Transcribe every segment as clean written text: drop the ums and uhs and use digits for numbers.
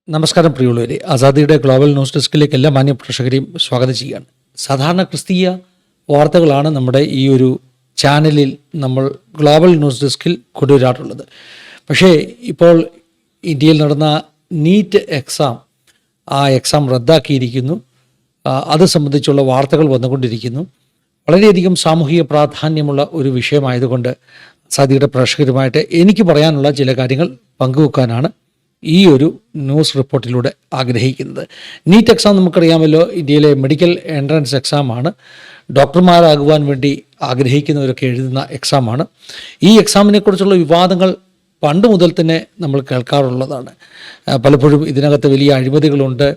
നമസ്കാരം പ്രിയമുള്ളവരെ, ആസാദിയുടെ global news ഡെസ്കിലേക്ക് എല്ലാ മാന്യ പ്രേക്ഷകരെയും സ്വാഗതം ചെയ്യുകയാണ്. സാധാരണ ക്രിസ്തീയ വാർത്തകളാണ് നമ്മുടെ ഈ ഒരു ചാനലിൽ നമ്മൾ ഗ്ലോബൽ ന്യൂസ് ഡെസ്കിൽ കൊണ്ടുവരാറുള്ളത്. പക്ഷേ ഇപ്പോൾ ഇന്ത്യയിൽ നടന്ന നീറ്റ് എക്സാം, ആ എക്സാം റദ്ദാക്കിയിരിക്കുന്നു. അത് സംബന്ധിച്ചുള്ള വാർത്തകൾ വന്നുകൊണ്ടിരിക്കുന്നു. വളരെയധികം സാമൂഹിക പ്രാധാന്യമുള്ള ഒരു വിഷയമായതുകൊണ്ട് ആസാദിയുടെ പ്രേക്ഷകരുമായിട്ട് എനിക്ക് പറയാനുള്ള ചില കാര്യങ്ങൾ പങ്കുവെക്കാനാണ് ഈ ഒരു ന്യൂസ് റിപ്പോർട്ടിലൂടെ ആഗ്രഹിക്കുന്നത്. നീറ്റ് എക്സാം നമുക്കറിയാമല്ലോ, ഇന്ത്യയിലെ മെഡിക്കൽ എൻട്രൻസ് എക്സാമാണ്. ഡോക്ടർമാരാകുവാൻ വേണ്ടി ആഗ്രഹിക്കുന്നവരൊക്കെ എഴുതുന്ന എക്സാമാണ്. ഈ എക്സാമിനെക്കുറിച്ചുള്ള വിവാദങ്ങൾ പണ്ട് മുതൽ തന്നെ നമ്മൾ കേൾക്കാറുള്ളതാണ്. പലപ്പോഴും ഇതിനകത്ത് വലിയ അഴിമതികളുണ്ട്,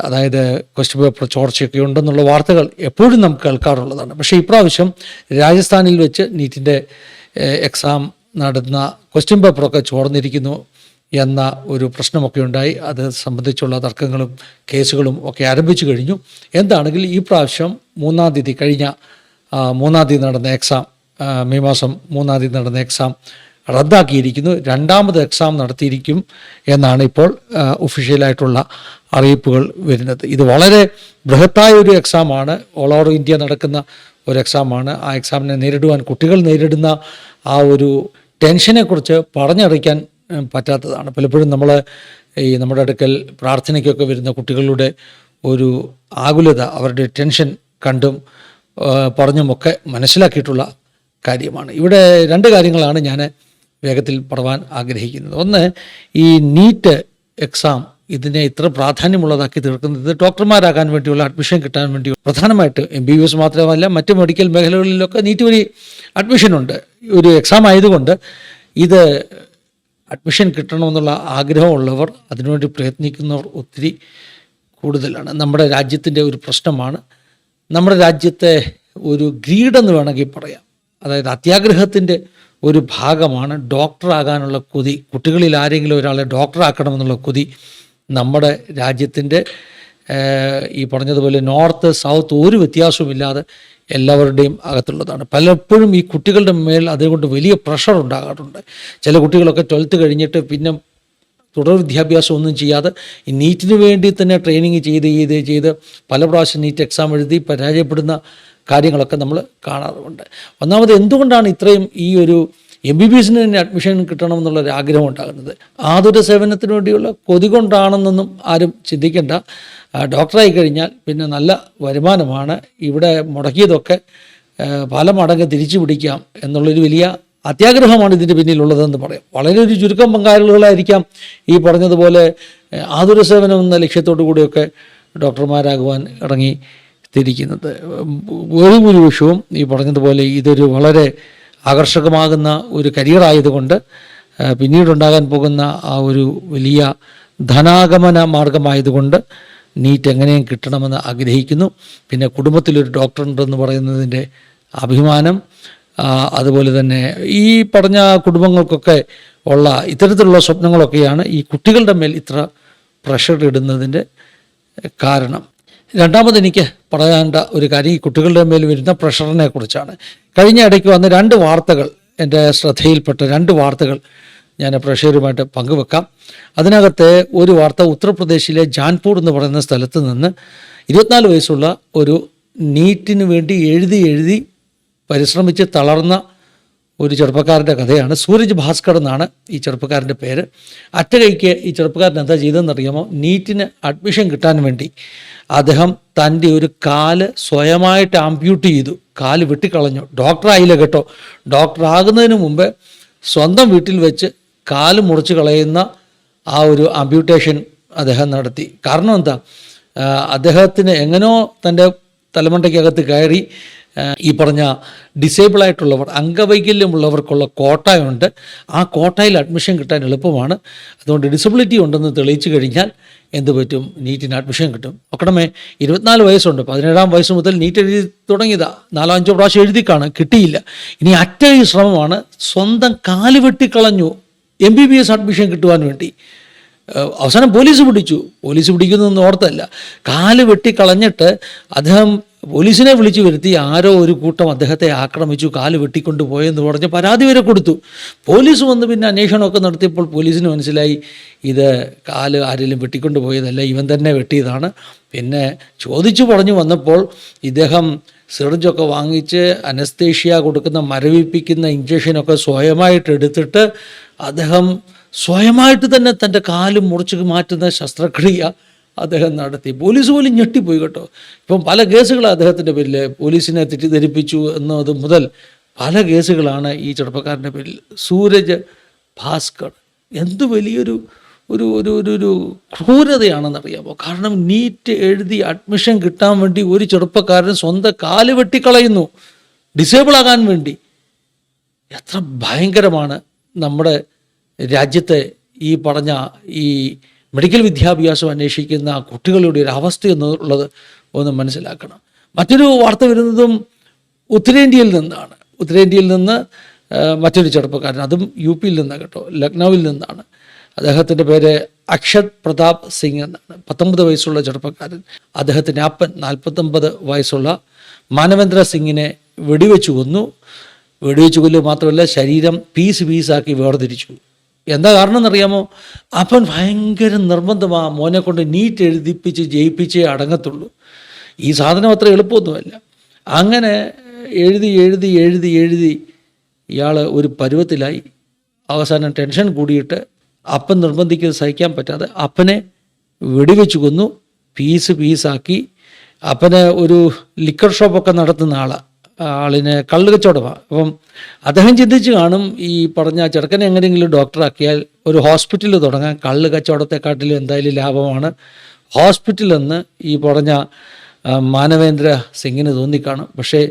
അതായത് ക്വസ്റ്റ്യൻ പേപ്പർ ചോർച്ചയൊക്കെ ഉണ്ടെന്നുള്ള വാർത്തകൾ എപ്പോഴും നമുക്ക് കേൾക്കാറുള്ളതാണ്. പക്ഷേ ഇപ്രാവശ്യം രാജസ്ഥാനിൽ വെച്ച് നീറ്റിൻ്റെ എക്സാം നടന്ന ക്വസ്റ്റ്യൻ പേപ്പറൊക്കെ ചോർന്നിരിക്കുന്നു എന്ന ഒരു പ്രശ്നമൊക്കെ ഉണ്ടായി. അത് സംബന്ധിച്ചുള്ള തർക്കങ്ങളും കേസുകളും ഒക്കെ ആരംഭിച്ചു കഴിഞ്ഞു. എന്താണെങ്കിലും ഈ പ്രാവശ്യം കഴിഞ്ഞ 3-ാം തീയതി നടന്ന എക്സാം, മെയ് മാസം 3-ാം തീയതി നടന്ന എക്സാം റദ്ദാക്കിയിരിക്കുന്നു. രണ്ടാമത് എക്സാം നടത്തിയിരിക്കും എന്നാണ് ഇപ്പോൾ ഒഫീഷ്യലായിട്ടുള്ള അറിയിപ്പുകൾ വരുന്നത്. ഇത് വളരെ ബൃഹത്തായ ഒരു എക്സാമാണ്. ഓൾ ഓവർ ഇന്ത്യ നടക്കുന്ന ഒരു എക്സാമാണ്. ആ എക്സാമിനെ നേരിടുവാൻ കുട്ടികൾ നേരിടുന്ന ആ ഒരു ടെൻഷനെക്കുറിച്ച് പറഞ്ഞറിയിക്കാൻ പറ്റാത്തതാണ്. പലപ്പോഴും നമ്മുടെ അടുക്കൽ പ്രാർത്ഥനയ്ക്കൊക്കെ വരുന്ന കുട്ടികളുടെ ഒരു ആകുലത, അവരുടെ ടെൻഷൻ കണ്ടും പറഞ്ഞുമൊക്കെ മനസ്സിലാക്കിയിട്ടുള്ള കാര്യമാണ്. ഇവിടെ രണ്ട് കാര്യങ്ങളാണ് ഞാൻ വേഗത്തിൽ പറയാൻ ആഗ്രഹിക്കുന്നത്. ഒന്ന്, ഈ നീറ്റ് എക്സാം ഇതിനെ ഇത്ര പ്രാധാന്യമുള്ളതാക്കി തീർക്കുന്നത് ഡോക്ടർമാരാകാൻ വേണ്ടിയുള്ള അഡ്മിഷൻ കിട്ടാൻ വേണ്ടി, പ്രധാനമായിട്ട് MBBS മാത്രമല്ല മറ്റ് മെഡിക്കൽ മേഖലകളിലൊക്കെ നീറ്റ് വഴി അഡ്മിഷനുണ്ട്. ഒരു എക്സാം ആയതുകൊണ്ട് ഇത് അഡ്മിഷൻ കിട്ടണമെന്നുള്ള ആഗ്രഹമുള്ളവർ, അതിനുവേണ്ടി പ്രയത്നിക്കുന്നവർ ഒത്തിരി കൂടുതലാണ്. നമ്മുടെ രാജ്യത്തിൻ്റെ ഒരു പ്രശ്നമാണ്. നമ്മുടെ രാജ്യത്തെ ഒരു ഗ്രീഡെന്ന് വേണമെങ്കിൽ പറയാം. അതായത് അത്യാഗ്രഹത്തിൻ്റെ ഒരു ഭാഗമാണ് ഡോക്ടറാകാനുള്ള കൊതി. കുട്ടികളിൽ ആരെങ്കിലും ഒരാളെ ഡോക്ടറാക്കണമെന്നുള്ള കൊതി നമ്മുടെ രാജ്യത്തിൻ്റെ ഈ പറഞ്ഞതുപോലെ നോർത്ത് സൗത്ത് ഒരു വ്യത്യാസവുമില്ലാതെ എല്ലാവരുടെയും അകത്തുള്ളതാണ്. പലപ്പോഴും ഈ കുട്ടികളുടെ മേൽ അതുകൊണ്ട് വലിയ പ്രഷർ ഉണ്ടാകാറുണ്ട്. ചില കുട്ടികളൊക്കെ 12th കഴിഞ്ഞിട്ട് പിന്നെ തുടർ വിദ്യാഭ്യാസം ഒന്നും ചെയ്യാതെ ഈ നീറ്റിന് വേണ്ടി തന്നെ ട്രെയിനിങ് ചെയ്ത് പല പ്രാവശ്യം നീറ്റ് എക്സാം എഴുതി പരാജയപ്പെടുന്ന കാര്യങ്ങളൊക്കെ നമ്മൾ കാണാറുണ്ട്. ഒന്നാമത്, എന്തുകൊണ്ടാണ് ഇത്രയും ഈ ഒരു MBBSന് തന്നെ അഡ്മിഷൻ കിട്ടണമെന്നുള്ളൊരു ആഗ്രഹം ഉണ്ടാകുന്നത്? ആതുര സേവനത്തിന് വേണ്ടിയുള്ള കൊതി കൊണ്ടാണെന്നൊന്നും ആരും ചിന്തിക്കേണ്ട. ഡോക്ടറായി കഴിഞ്ഞാൽ പിന്നെ നല്ല വരുമാനമാണ്. ഇവിടെ മുടക്കിയതൊക്കെ പല മടങ്ങ് തിരിച്ചു പിടിക്കാം എന്നുള്ളൊരു വലിയ അത്യാഗ്രഹമാണ് ഇതിൻ്റെ പിന്നിലുള്ളതെന്ന് പറയാം. വളരെ ഒരു ചുരുക്കം പങ്കാളികളായിരിക്കാം ഈ പറഞ്ഞതുപോലെ ആതുര സേവനം എന്ന ലക്ഷ്യത്തോടു കൂടിയൊക്കെ ഡോക്ടർമാരാകുവാൻ ഇറങ്ങി തിരിക്കുന്നത്. ഒരു ഭൂരിപക്ഷവും ഈ പറഞ്ഞതുപോലെ ഇതൊരു വളരെ ആകർഷകമാകുന്ന ഒരു കരിയറായതുകൊണ്ട് പിന്നീടുണ്ടാകാൻ പോകുന്ന ആ ഒരു വലിയ ധനാഗമന മാർഗമായതുകൊണ്ട് നീറ്റ് എങ്ങനെയും കിട്ടണമെന്ന് ആഗ്രഹിക്കുന്നു. പിന്നെ കുടുംബത്തിലൊരു ഡോക്ടറുണ്ടെന്ന് പറയുന്നതിൻ്റെ അഭിമാനം, അതുപോലെ തന്നെ ഈ പറഞ്ഞ കുടുംബങ്ങൾക്കൊക്കെ ഉള്ള ഇത്തരത്തിലുള്ള സ്വപ്നങ്ങളൊക്കെയാണ് ഈ കുട്ടികളുടെ മേൽ ഇത്ര പ്രഷർ ഇടുന്നതിൻ്റെ കാരണം. രണ്ടാമത് എനിക്ക് പറയാണ്ട ഒരു കാര്യം ഈ കുട്ടികളുടെ മേൽ വരുന്ന പ്രഷറിനെ കുറിച്ചാണ്. കഴിഞ്ഞ ഇടയ്ക്ക് വന്ന 2 വാർത്തകൾ, എൻ്റെ ശ്രദ്ധയിൽപ്പെട്ട 2 വാർത്തകൾ ഞാൻ പ്രേക്ഷകരുമായിട്ട് പങ്കുവെക്കാം. അതിനകത്ത് ഒരു വാർത്ത, ഉത്തർപ്രദേശിലെ ജാൻപൂർ എന്ന് പറയുന്ന സ്ഥലത്ത് നിന്ന് 24 വയസ്സുള്ള ഒരു നീറ്റിന് വേണ്ടി എഴുതി പരിശ്രമിച്ച് തളർന്ന ഒരു ചെറുപ്പക്കാരൻ്റെ കഥയാണ്. സൂരജ് ഭാസ്കർ എന്നാണ് ഈ ചെറുപ്പക്കാരൻ്റെ പേര്. അറ്റകൈക്ക് ഈ ചെറുപ്പക്കാരൻ എന്താ ചെയ്തതെന്നറിയാമോ? നീറ്റിന് അഡ്മിഷൻ കിട്ടാൻ വേണ്ടി അദ്ദേഹം തൻ്റെ ഒരു കാല് സ്വയമായിട്ട് ആംപ്യൂട്ട് ചെയ്തു, കാല് വെട്ടിക്കളഞ്ഞു. ഡോക്ടറായില്ല കേട്ടോ. ഡോക്ടറാകുന്നതിന് മുമ്പ് സ്വന്തം വീട്ടിൽ വെച്ച് കാല് മുറിച്ച് കളയുന്ന ആ ഒരു ആംപ്യൂട്ടേഷൻ അദ്ദേഹം നടത്തി. കാരണം എന്താ? അദ്ദേഹത്തിന് എങ്ങനെയോ തൻ്റെ തലമണ്ടയ്ക്കകത്ത് കയറി ഈ പറഞ്ഞ ഡിസേബിളായിട്ടുള്ളവർ, അംഗവൈകല്യമുള്ളവർക്കുള്ള കോട്ടയുണ്ട്. ആ കോട്ടയിൽ അഡ്മിഷൻ കിട്ടാൻ എളുപ്പമാണ്. അതുകൊണ്ട് ഡിസബിലിറ്റി ഉണ്ടെന്ന് തെളിയിച്ചു കഴിഞ്ഞാൽ എന്ത് പറ്റും? നീറ്റിന് അഡ്മിഷൻ കിട്ടും. നോക്കണമേ, 24 വയസ്സുണ്ട്. 17-ാം വയസ്സ് മുതൽ നീറ്റ് എഴുതി തുടങ്ങിയതാ. 4-5 പ്രാവശ്യം എഴുതിക്കാണ്, കിട്ടിയില്ല. ഇനി അറ്റകൈ ശ്രമമാണ്. സ്വന്തം കാല് വെട്ടിക്കളഞ്ഞു MBBS അഡ്മിഷൻ കിട്ടുവാൻ വേണ്ടി. അവസാനം പോലീസ് പിടിക്കുന്നതൊന്നും ഓർത്തല്ല. കാല് വെട്ടിക്കളഞ്ഞിട്ട് അദ്ദേഹം പോലീസിനെ വിളിച്ചു വരുത്തി ആരോ ഒരു കൂട്ടം അദ്ദേഹത്തെ ആക്രമിച്ചു, കാല് വെട്ടിക്കൊണ്ട് പോയെന്ന് പറഞ്ഞ് പരാതി വരെ കൊടുത്തു. പോലീസ് വന്ന് പിന്നെ അന്വേഷണമൊക്കെ നടത്തിയപ്പോൾ പോലീസിന് മനസ്സിലായി ഇത് കാല് ആരെങ്കിലും വെട്ടിക്കൊണ്ട് പോയതല്ല, ഇവൻ തന്നെ വെട്ടിയതാണ്. പിന്നെ ചോദിച്ചു പറഞ്ഞു വന്നപ്പോൾ ഇദ്ദേഹം സിറിഞ്ചൊക്കെ വാങ്ങിച്ച് അനസ്തേഷ്യ കൊടുക്കുന്ന മരവിപ്പിക്കുന്ന ഇഞ്ചക്ഷനൊക്കെ സ്വയമായിട്ട് എടുത്തിട്ട് അദ്ദേഹം സ്വയമായിട്ട് തന്നെ തൻ്റെ കാല് മുറിച്ച് മാറ്റുന്ന ശസ്ത്രക്രിയ അദ്ദേഹം നടത്തി. പോലീസ് പോലും ഞെട്ടിപ്പോയി കേട്ടോ. ഇപ്പം പല കേസുകളാണ് അദ്ദേഹത്തിൻ്റെ പേരിൽ, പോലീസിനെ തെറ്റിദ്ധരിപ്പിച്ചു എന്നത് മുതൽ പല കേസുകളാണ് ഈ ചെറുപ്പക്കാരൻ്റെ പേരിൽ. സൂരജ് ഭാസ്കർ എന്ത് വലിയൊരു ഒരു ഒരു ഒരു ഒരു ക്രൂരതയാണെന്നറിയാമോ? കാരണം നീറ്റ് എഴുതി അഡ്മിഷൻ കിട്ടാൻ വേണ്ടി ഒരു ചെറുപ്പക്കാരൻ സ്വന്തം കാല് വെട്ടിക്കളയുന്നു ഡിസേബിൾ ആകാൻ വേണ്ടി. എത്ര ഭയങ്കരമാണ് നമ്മുടെ രാജ്യത്തെ ഈ പറഞ്ഞ ഈ മെഡിക്കൽ വിദ്യാഭ്യാസം അന്വേഷിക്കുന്ന കുട്ടികളുടെ ഒരു അവസ്ഥ എന്നുള്ളത് ഒന്ന് മനസ്സിലാക്കണം. മറ്റൊരു വാർത്ത വരുന്നതും ഉത്തരേന്ത്യയിൽ നിന്നാണ്. ഉത്തരേന്ത്യയിൽ നിന്ന് മറ്റൊരു ചെറുപ്പക്കാരൻ, അതും യു പിയിൽ നിന്നാണ് കേട്ടോ, ലക്നൌവിൽ നിന്നാണ്. അദ്ദേഹത്തിൻ്റെ പേര് അക്ഷത് പ്രതാപ് സിംഗ് എന്നാണ്. 19 വയസ്സുള്ള ചെറുപ്പക്കാരൻ. അദ്ദേഹത്തിൻ്റെ അപ്പൻ 49 വയസ്സുള്ള മാനവേന്ദ്ര സിംഗിനെ വെടിവെച്ച് കൊന്നു. വെടിവെച്ച് കൊല്ലുക മാത്രമല്ല, ശരീരം പീസാക്കി വേർതിരിച്ചു. എന്താ കാരണം എന്നറിയാമോ? അപ്പൻ ഭയങ്കര നിർബന്ധമാണ്, മോനെ കൊണ്ട് നീറ്റ് എഴുതിപ്പിച്ച് ജയിപ്പിച്ചേ അടങ്ങത്തുള്ളൂ. ഈ സാധനം അത്ര എളുപ്പമൊന്നുമല്ല. അങ്ങനെ എഴുതി ഇയാൾ ഒരു പരുവത്തിലായി. അവസാനം ടെൻഷൻ കൂടിയിട്ട് അപ്പൻ നിർബന്ധിക്കുന്നത് സഹിക്കാൻ പറ്റാതെ അപ്പനെ വെടിവെച്ച് കൊന്നു, പീസാക്കി. അപ്പന് ഒരു ലിക്കർ ഷോപ്പൊക്കെ നടത്തുന്ന ആളിനെ കള്ള് കച്ചവടമാണ്. അപ്പം അദ്ദേഹം ചിന്തിച്ച് കാണും, ഈ പറഞ്ഞ ചെറുക്കനെ എങ്ങനെയെങ്കിലും ഡോക്ടറാക്കിയാൽ ഒരു ഹോസ്പിറ്റൽ തുടങ്ങാൻ, കള്ള് കച്ചവടത്തെക്കാട്ടിലും എന്തായാലും ലാഭമാണ് ഹോസ്പിറ്റലെന്ന് ഈ പറഞ്ഞ മാനവേന്ദ്ര സിംഗിന് തോന്നിക്കാണും. പക്ഷേ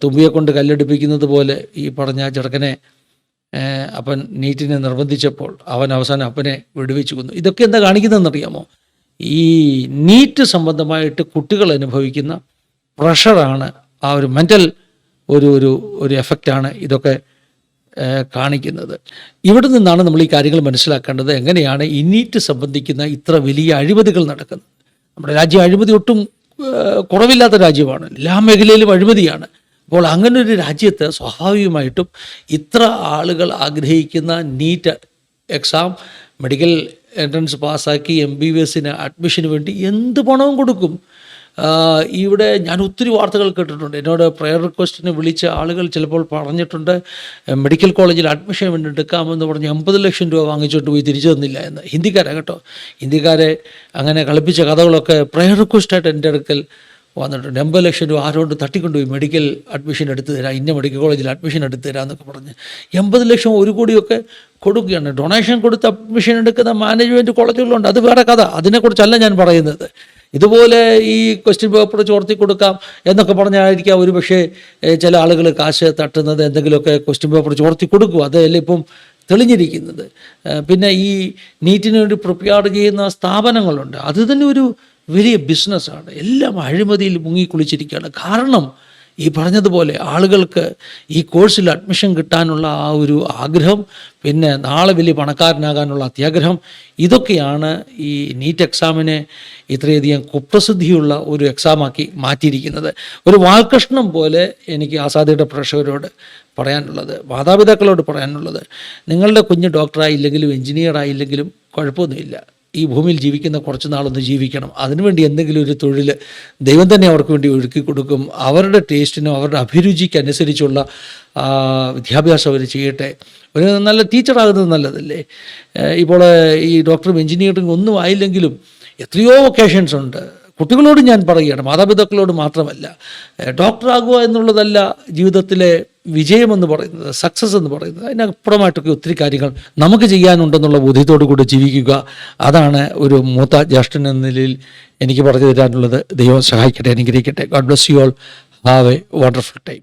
തുമ്പിയെ കൊണ്ട് കല്ലെടുപ്പിക്കുന്നത് പോലെ ഈ പറഞ്ഞ ചെറുക്കനെ അപ്പൻ നീറ്റിനെ നിർബന്ധിച്ചപ്പോൾ അവൻ അവസാനം അപ്പനെ വെടിവെച്ച് കൊന്നു. ഇതൊക്കെ എന്താ കാണിക്കുന്നതെന്നറിയാമോ? ഈ നീറ്റ് സംബന്ധമായിട്ട് കുട്ടികൾ അനുഭവിക്കുന്ന പ്രഷറാണ്, ആ ഒരു മെൻ്റൽ ഒരു എഫക്റ്റാണ് ഇതൊക്കെ കാണിക്കുന്നത്. ഇവിടെ നിന്നാണ് നമ്മൾ ഈ കാര്യങ്ങൾ മനസ്സിലാക്കേണ്ടത്. എങ്ങനെയാണ് ഈ നീറ്റ് സംബന്ധിക്കുന്ന ഇത്ര വലിയ അഴിമതികൾ നടക്കുന്നത്? നമ്മുടെ രാജ്യം അഴിമതി ഒട്ടും കുറവില്ലാത്ത രാജ്യമാണ്, എല്ലാ മേഖലയിലും അഴിമതിയാണ്. അപ്പോൾ അങ്ങനെ ഒരു രാജ്യത്ത് സ്വാഭാവികമായിട്ടും ഇത്ര ആളുകൾ ആഗ്രഹിക്കുന്ന നീറ്റ് എക്സാം, മെഡിക്കൽ എൻട്രൻസ് പാസ്സാക്കി MBBSന് അഡ്മിഷന് വേണ്ടി എന്ത് പണവും കൊടുക്കും. ഇവിടെ ഞാൻ ഒത്തിരി വാർത്തകൾ കേട്ടിട്ടുണ്ട്. എന്നോട് പ്രയർ റിക്വസ്റ്റിന് വിളിച്ച ആളുകൾ ചിലപ്പോൾ പറഞ്ഞിട്ടുണ്ട്, മെഡിക്കൽ കോളേജിൽ അഡ്മിഷൻ വേണ്ടി എടുക്കാമെന്ന് പറഞ്ഞ് 80 ലക്ഷം രൂപ വാങ്ങിച്ചോട്ട് പോയി തിരിച്ചു തന്നില്ല എന്ന്. ഹിന്ദിക്കാരാണ് കേട്ടോ. ഹിന്ദിക്കാരെ അങ്ങനെ കളിപ്പിച്ച കഥകളൊക്കെ പ്രയർ റിക്വസ്റ്റായിട്ട് എൻ്റെ അടുക്കൽ വന്നിട്ടുണ്ട്. 80 ലക്ഷം രൂപ ആരോട് തട്ടിക്കൊണ്ടുപോയി മെഡിക്കൽ അഡ്മിഷൻ എടുത്തു തരാം, ഇന്ന മെഡിക്കൽ കോളേജിൽ അഡ്മിഷൻ എടുത്തു തരാം എന്നൊക്കെ പറഞ്ഞ് 80 ലക്ഷം 1 കോടിയൊക്കെ കൊടുക്കുകയാണ്. ഡൊണേഷൻ കൊടുത്ത് അഡ്മിഷൻ എടുക്കുന്ന മാനേജ്മെൻറ്റ് കോളേജുകളുണ്ട്. അത് വേറെ കഥ, അതിനെക്കുറിച്ചല്ല ഞാൻ പറയുന്നത്. ഇതുപോലെ ഈ ക്വസ്റ്റ്യൻ പേപ്പർ ചോർത്തി കൊടുക്കാം എന്നൊക്കെ പറഞ്ഞായിരിക്കാം ഒരു പക്ഷേ ചില ആളുകൾ കാശ് തട്ടുന്നത്, എന്തെങ്കിലുമൊക്കെ ക്വസ്റ്റ്യൻ പേപ്പർ ചോർത്തി കൊടുക്കും. അതല്ലേ ഇപ്പം തെളിഞ്ഞിരിക്കുന്നത്. പിന്നെ ഈ നീറ്റിന് വേണ്ടി പ്രിപ്പയർ ചെയ്യുന്ന സ്ഥാപനങ്ങളുണ്ട്, അത് തന്നെ ഒരു വലിയ ബിസിനസ്സാണ്. എല്ലാം അഴിമതിയിൽ മുങ്ങിക്കുളിച്ചിരിക്കുകയാണ്. കാരണം ഈ പറഞ്ഞതുപോലെ ആളുകൾക്ക് ഈ കോഴ്സിൽ അഡ്മിഷൻ കിട്ടാനുള്ള ആ ഒരു ആഗ്രഹം, പിന്നെ നാളെ വലിയ പണക്കാരനാകാനുള്ള അത്യാഗ്രഹം, ഇതൊക്കെയാണ് ഈ നീറ്റ് എക്സാമിനെ ഇത്രയധികം കുപ്രസിദ്ധിയുള്ള ഒരു എക്സാമാക്കി മാറ്റിയിരിക്കുന്നത്. ഒരു വാൽകഷ്ണം പോലെ എനിക്ക് ആസാദിയുടെ പ്രേക്ഷകരോട് പറയാനുള്ളത്, മാതാപിതാക്കളോട് പറയാനുള്ളത്, നിങ്ങളുടെ കുഞ്ഞ് ഡോക്ടറായില്ലെങ്കിലും എഞ്ചിനീയർ ആയില്ലെങ്കിലും കുഴപ്പമൊന്നുമില്ല. ഈ ഭൂമിയിൽ ജീവിക്കുന്ന കുറച്ച് നാളൊന്ന് ജീവിക്കണം. അതിനുവേണ്ടി എന്തെങ്കിലും ഒരു തൊഴിൽ ദൈവം തന്നെ അവർക്ക് വേണ്ടി ഒരുക്കി കൊടുക്കും. അവരുടെ ടേസ്റ്റിനും അവരുടെ അഭിരുചിക്കനുസരിച്ചുള്ള വിദ്യാഭ്യാസം അവർ ചെയ്യട്ടെ. ഒരു നല്ല ടീച്ചറാകുന്നത് നല്ലതല്ലേ? ഇപ്പോൾ ഈ ഡോക്ടറും എഞ്ചിനീയറിംഗ് ഒന്നും ആയില്ലെങ്കിലും എത്രയോ വൊക്കേഷൻസ് ഉണ്ട്. കുട്ടികളോട് ഞാൻ പറയുകയാണ്, മാതാപിതാക്കളോട് മാത്രമല്ല. ഡോക്ടറാകുക എന്നുള്ളതല്ല ജീവിതത്തിലെ വിജയമെന്ന് പറയുന്നത്, സക്സസ് എന്ന് പറയുന്നത്. അതിനപ്പുറമായിട്ടൊക്കെ ഒത്തിരി കാര്യങ്ങൾ നമുക്ക് ചെയ്യാനുണ്ടെന്നുള്ള ബോധ്യത്തോടു കൂടി ജീവിക്കുക. അതാണ് ഒരു മൂത്ത ജ്യേഷ്ഠൻ എന്ന നിലയിൽ എനിക്ക് പറഞ്ഞു തരാനുള്ളത്. ദൈവം സഹായിക്കട്ടെ, അനുഗ്രഹിക്കട്ടെ. God bless you all. Have A wonderful time.